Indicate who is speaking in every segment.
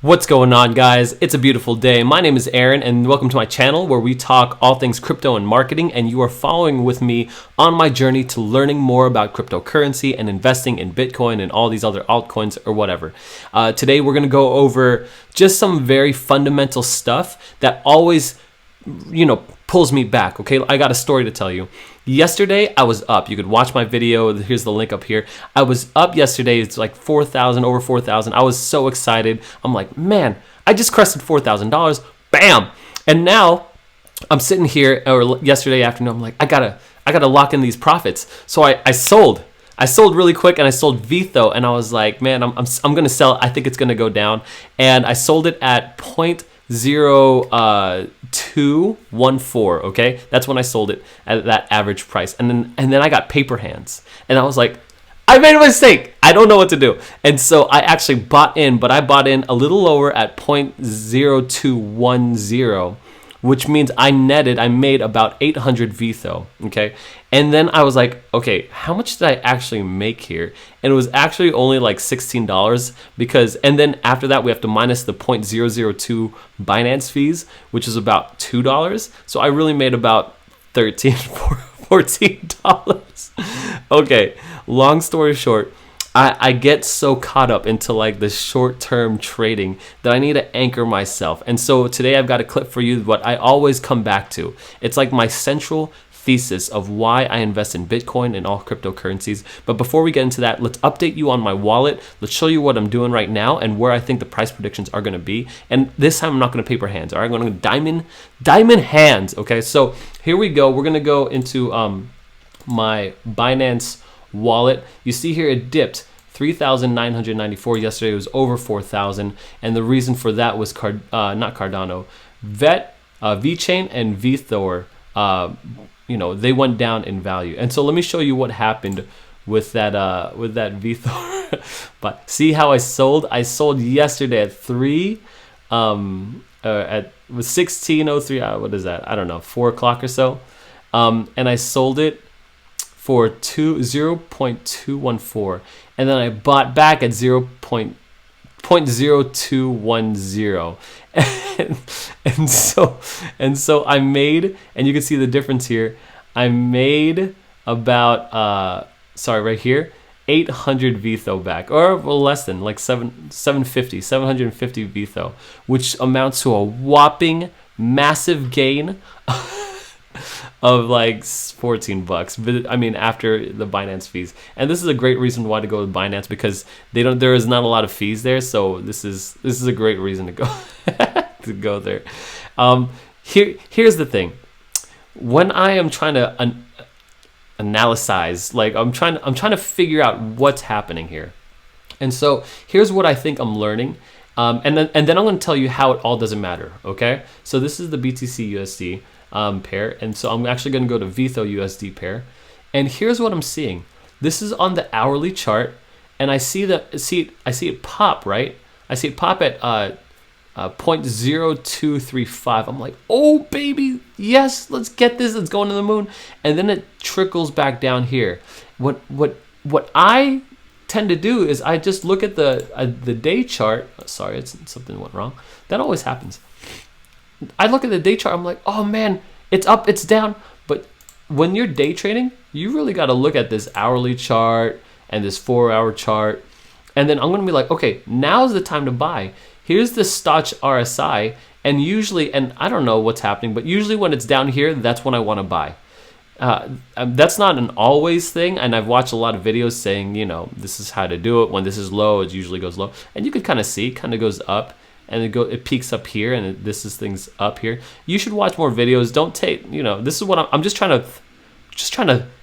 Speaker 1: What's going on, guys? It's a beautiful day. My name is Aaron and welcome to my channel where we talk all things crypto and marketing, and you are following with me on my journey to learning more about cryptocurrency and investing in Bitcoin and all these other altcoins or whatever. Today we're going to go over just some very fundamental stuff that always pulls me back. Okay, I got a story to tell you. Yesterday I was up. You could watch my video. Here's the link up here. I was up yesterday. It's like 4,000, over 4,000. I was so excited. I'm like, man, I just crested $4,000. Bam! And now I'm sitting here, or yesterday afternoon, I'm like, I gotta lock in these profits. So I sold. I sold really quick, and I sold Vitho, and I was like, man, I'm gonna sell it. I think it's gonna go down, and I sold it at 0.0214. Okay, that's when I sold it at that average price, and then I got paper hands, and I was like, I made a mistake. I don't know what to do, and so I actually bought in, but I bought in a little lower at 0.0210. Which means I made about 800 Vitho, okay? And then I was like, okay, how much did I actually make here? And it was actually only like $16 and then after that, we have to minus the 0.002 Binance fees, which is about $2. So I really made about $14. Okay, long story short, I get so caught up into like the short-term trading that I need to anchor myself. And so today I've got a clip for you, what I always come back to. It's like my central thesis of why I invest in Bitcoin and all cryptocurrencies. But before we get into that, let's update you on my wallet. Let's show you what I'm doing right now and where I think the price predictions are going to be. And this time I'm not going to paper hands. All right, I'm going to diamond hands. Okay, so here we go. We're going to go into my Binance wallet. You see here it dipped 3,994. Yesterday it was over 4,000, and the reason for that was not Cardano, VeChain and VeThor. They went down in value, and so let me show you what happened with that VeThor. But see how I sold? I sold yesterday at 1603. What is that? I don't know, 4 o'clock or so, and I sold it for 0.214, and then I bought back at 0.0210, and so I made, and you can see the difference here. I made about right here, 800 Vitho back, or less than, like 750 Vitho, which amounts to a whopping massive gain of like $14, but I mean after the Binance fees. And this is a great reason why to go to Binance, because there is not a lot of fees there, so this is a great reason to go to go there. Here's the thing. When I am trying to analyze, like I'm trying to figure out what's happening here. And so here's what I think I'm learning. And then I'm going to tell you how it all doesn't matter, okay? So this is the BTC USD pair, and so I'm actually going to go to Vitho USD pair, and here's what I'm seeing. This is on the hourly chart, and I see it pop, right? I see it pop at 0.0235. I'm like, oh baby, yes, let's get this. It's going to the moon, and then it trickles back down here. What I tend to do is I just look at the day chart. Sorry, something went wrong. That always happens. I look at the day chart, I'm like, oh man, it's up, it's down. But when you're day trading, you really got to look at this hourly chart and this 4-hour chart. And then I'm going to be like, okay, now's the time to buy. Here's the Stoch RSI. And usually, and I don't know what's happening, but usually when it's down here, that's when I want to buy. That's not an always thing. And I've watched a lot of videos saying, this is how to do it. When this is low, it usually goes low. And you can kind of see, it kind of goes up. And it peaks up here, and this is things up here. You should watch more videos. Don't take, this is what I'm just trying to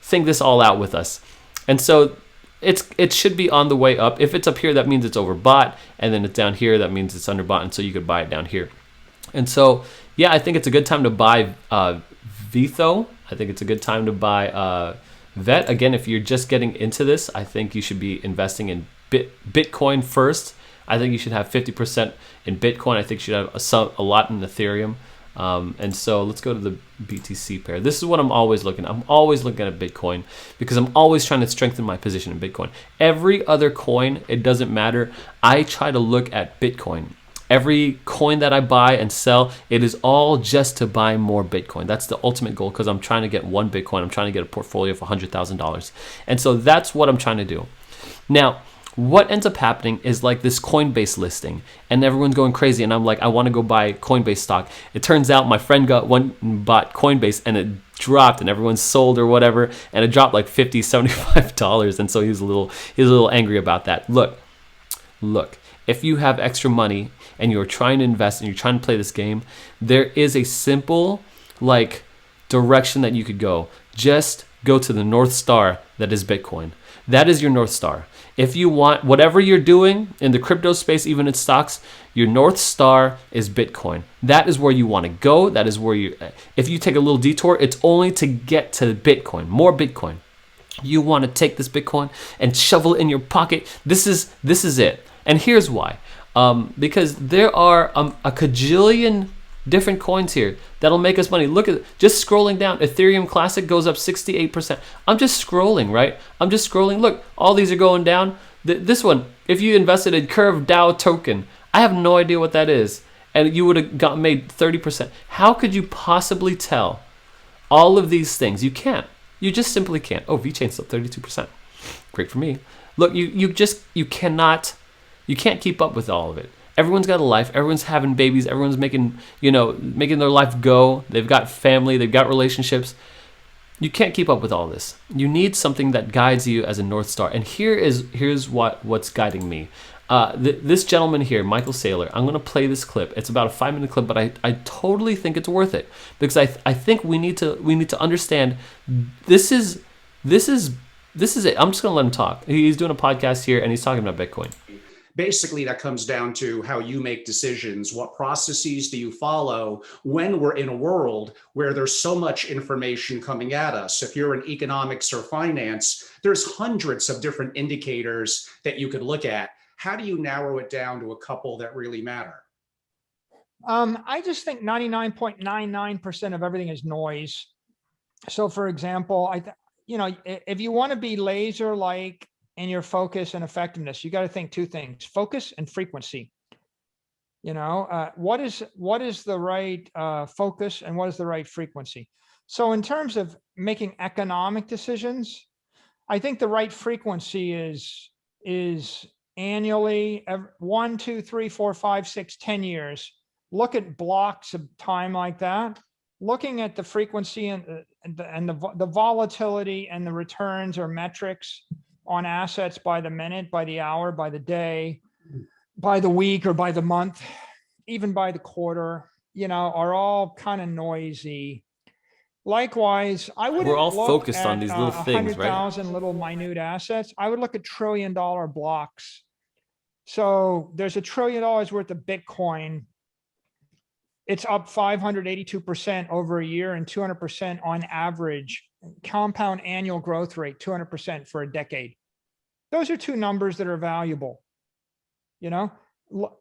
Speaker 1: think this all out with us. And so it should be on the way up. If it's up here, that means it's overbought, and then it's down here, that means it's underbought, and so you could buy it down here. And so, yeah, I think it's a good time to buy Vitho. I think it's a good time to buy VET. Again, if you're just getting into this, I think you should be investing in Bitcoin first. I think you should have 50% in Bitcoin. I think you should have a lot in Ethereum. And so let's go to the BTC pair. This is what I'm always looking at. I'm always looking at Bitcoin because I'm always trying to strengthen my position in Bitcoin. Every other coin, it doesn't matter. I try to look at Bitcoin. Every coin that I buy and sell, it is all just to buy more Bitcoin. That's the ultimate goal, because I'm trying to get one Bitcoin. I'm trying to get a portfolio of $100,000. And so that's what I'm trying to do. Now, what ends up happening is like this Coinbase listing, and everyone's going crazy, and I'm like, I want to go buy Coinbase stock. It turns out my friend bought Coinbase, and it dropped, and everyone sold or whatever, and it dropped like $50, $75, and so he was a little angry about that. Look, if you have extra money and you're trying to invest and you're trying to play this game, there is a simple direction that you could go. Just go to the North Star that is Bitcoin. That is your North Star. If you want, whatever you're doing in the crypto space, even in stocks, your North Star is Bitcoin. That is where you want to go. That is where if you take a little detour, it's only to get to Bitcoin, more Bitcoin. You want to take this Bitcoin and shovel it in your pocket. This is it. And here's why. Because there are a cajillion different coins here that'll make us money. Look at just scrolling down. Ethereum Classic goes up 68%. I'm just scrolling, right? I'm just scrolling. Look, all these are going down. This one, if you invested in Curve DAO token, I have no idea what that is, and you would have made 30%. How could you possibly tell all of these things? You can't. You just simply can't. Oh, VeChain's still 32%. Great for me. Look, you can't keep up with all of it. Everyone's got a life. Everyone's having babies. Everyone's making their life go. They've got family. They've got relationships. You can't keep up with all this. You need something that guides you as a North Star. And here's what's guiding me. This gentleman here, Michael Saylor, I'm going to play this clip. It's about a 5-minute clip, but I totally think it's worth it, because I think we need to understand this is it. I'm just going to let him talk. He's doing a podcast here, and he's talking about Bitcoin.
Speaker 2: Basically, that comes down to how you make decisions. What processes do you follow when we're in a world where there's so much information coming at us? If you're in economics or finance, there's hundreds of different indicators that you could look at. How do you narrow it down to a couple that really matter?
Speaker 3: I just think 99.99% of everything is noise. So, for example, if you want to be laser-like in your focus and effectiveness, you got to think two things: focus and frequency. What is the right focus and what is the right frequency? So in terms of making economic decisions, I think the right frequency is annually, 1, 2, 3, 4, 5, 6, 10 years. Look at blocks of time like that. Looking at the frequency and the volatility and the returns or metrics on assets by the minute, by the hour, by the day, by the week, or by the month, even by the quarter, are all kind of noisy. Likewise,
Speaker 1: we're all focused on these little things, right?
Speaker 3: 100,000 little minute assets. I would look at $1 trillion blocks. So there's $1 trillion worth of Bitcoin. It's up 582% over a year and 200% on average. Compound annual growth rate, 200% for a decade. Those are two numbers that are valuable.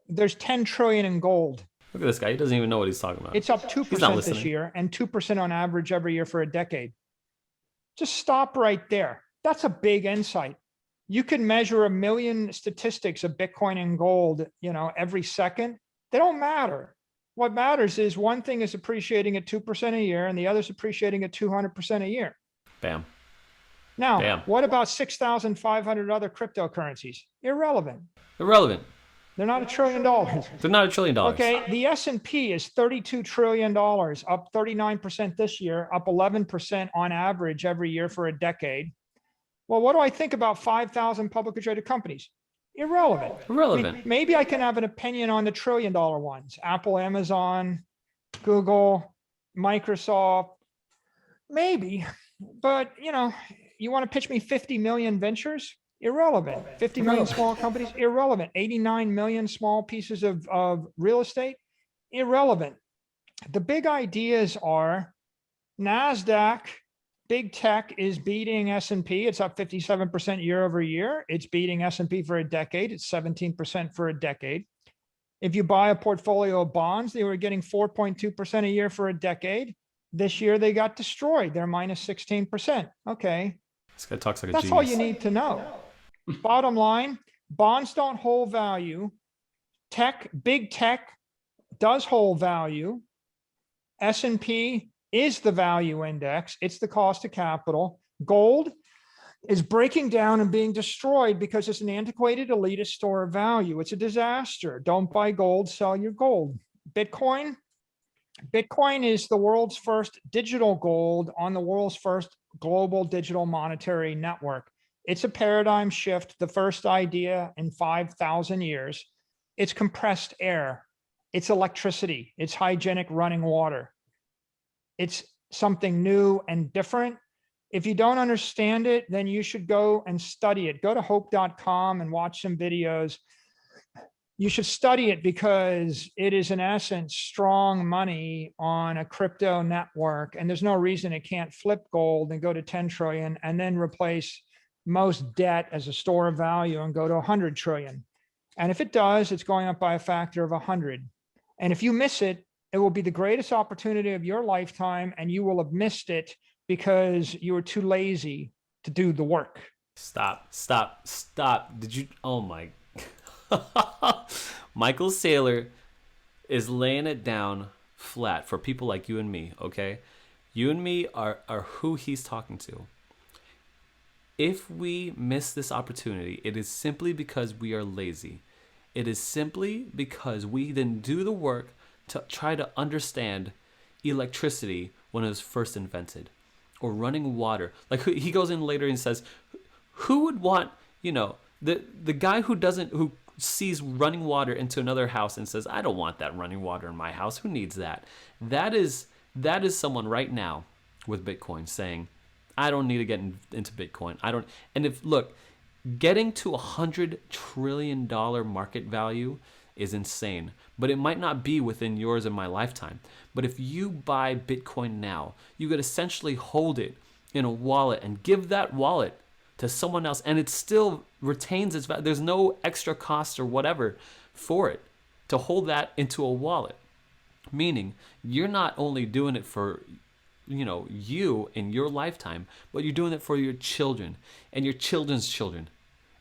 Speaker 3: There's 10 trillion in gold.
Speaker 1: Look at this guy. He doesn't even know what he's talking about.
Speaker 3: It's up 2% this year and 2% on average every year for a decade. Just stop right there. That's a big insight. You can measure 1 million statistics of Bitcoin and gold, every second. They don't matter. What matters is one thing is appreciating at 2% a year and the other is appreciating at 200% a year.
Speaker 1: Bam.
Speaker 3: Now,
Speaker 1: Bam.
Speaker 3: What about 6,500 other cryptocurrencies? Irrelevant. They're not $1 trillion.
Speaker 1: They're not $1 trillion.
Speaker 3: Okay, the S&P is $32 trillion, up 39% this year, up 11% on average every year for a decade. Well, what do I think about 5,000 publicly traded companies? Irrelevant. Maybe I can have an opinion on the $1 trillion ones: Apple, Amazon, Google, Microsoft. Maybe, but you want to pitch me 50 million ventures? Irrelevant. 50 million small companies? Irrelevant. 89 million small pieces of real estate? Irrelevant. The big ideas are NASDAQ. Big tech is beating S&P. It's up 57% year over year. It's beating S&P for a decade. It's 17% for a decade. If you buy a portfolio of bonds, they were getting 4.2% a year for a decade. This year they got destroyed. They're minus 16%. Okay.
Speaker 1: This guy talks like a
Speaker 3: That's
Speaker 1: genius.
Speaker 3: all you need to know. Bottom line, bonds don't hold value big tech does hold value. S&P is the value index. It's the cost of capital. Gold is breaking down and being destroyed because it's an antiquated elitist store of value. It's a disaster. Don't buy gold, sell your gold. Bitcoin is the world's first digital gold on the world's first global digital monetary network. It's a paradigm shift, the first idea in 5,000 years. It's compressed air. It's electricity. It's hygienic running water. It's something new and different. If you don't understand it, then you should go and study it. Go to hope.com and watch some videos. You should study it because it is in essence strong money on a crypto network, and there's no reason it can't flip gold and go to 10 trillion and then replace most debt as a store of value and go to 100 trillion. And if it does, it's going up by a factor of 100. And if you miss it, it will be the greatest opportunity of your lifetime, and you will have missed it because you were too lazy to do the work.
Speaker 1: Stop. Did you? Oh my. Michael Saylor is laying it down flat for people like you and me, okay? You and me are who he's talking to. If we miss this opportunity, it is simply because we are lazy. It is simply because we didn't do the work to try to understand electricity when it was first invented, or running water. Like he goes in later and says, who would want, the guy who sees running water into another house and says, I don't want that running water in my house. Who needs that? That is someone right now with Bitcoin saying, I don't need to get into Bitcoin. Getting to $100 trillion market value is insane, but it might not be within yours and my lifetime. But if you buy Bitcoin now, you could essentially hold it in a wallet and give that wallet to someone else, and it still retains its value. There's no extra cost or whatever for it to hold that into a wallet. Meaning, you're not only doing it for you in your lifetime, but you're doing it for your children and your children's children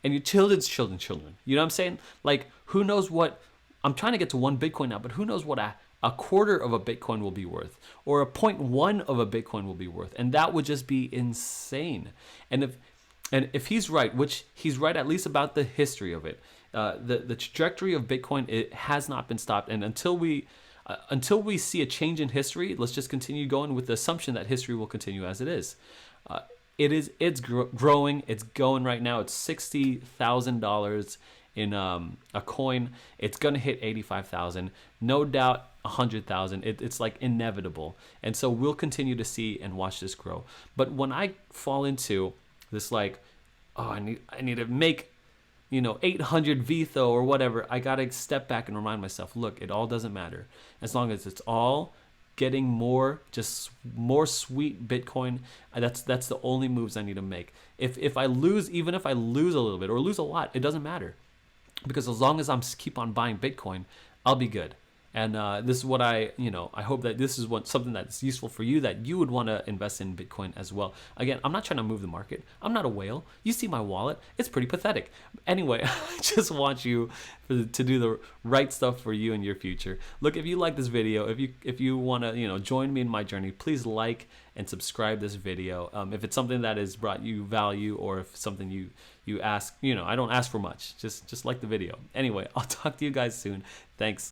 Speaker 1: and your children's children. You know what I'm saying? Like, who knows what, I'm trying to get to 1 Bitcoin now, but who knows what a quarter of a Bitcoin will be worth, or a 0.1 of a Bitcoin will be worth. And that would just be insane. And if he's right, which he's right at least about the history of it, the trajectory of Bitcoin, it has not been stopped. And until we see a change in history, let's just continue going with the assumption that history will continue as it is. It's growing. It's going right now. It's $60,000 in a coin. It's gonna hit 85,000. No doubt 100,000. It's like inevitable. And so we'll continue to see and watch this grow. But when I fall into this, like, oh, I need to make 800 VTHO or whatever, I gotta step back and remind myself, look, it all doesn't matter as long as it's all getting more sweet Bitcoin. That's the only moves I need to make. If I lose, even if I lose a little bit or lose a lot, it doesn't matter, because as long as I'm keep on buying Bitcoin, I'll be good. And this is what I hope that this is something that's useful for you, that you would want to invest in Bitcoin as well. Again, I'm not trying to move the market. I'm not a whale. You see my wallet. It's pretty pathetic. Anyway, I just want you to do the right stuff for you and your future. Look, if you like this video, if you want to join me in my journey, please like and subscribe this video. If it's something that has brought you value, or if it's something you ask, I don't ask for much. Just like the video. Anyway, I'll talk to you guys soon. Thanks.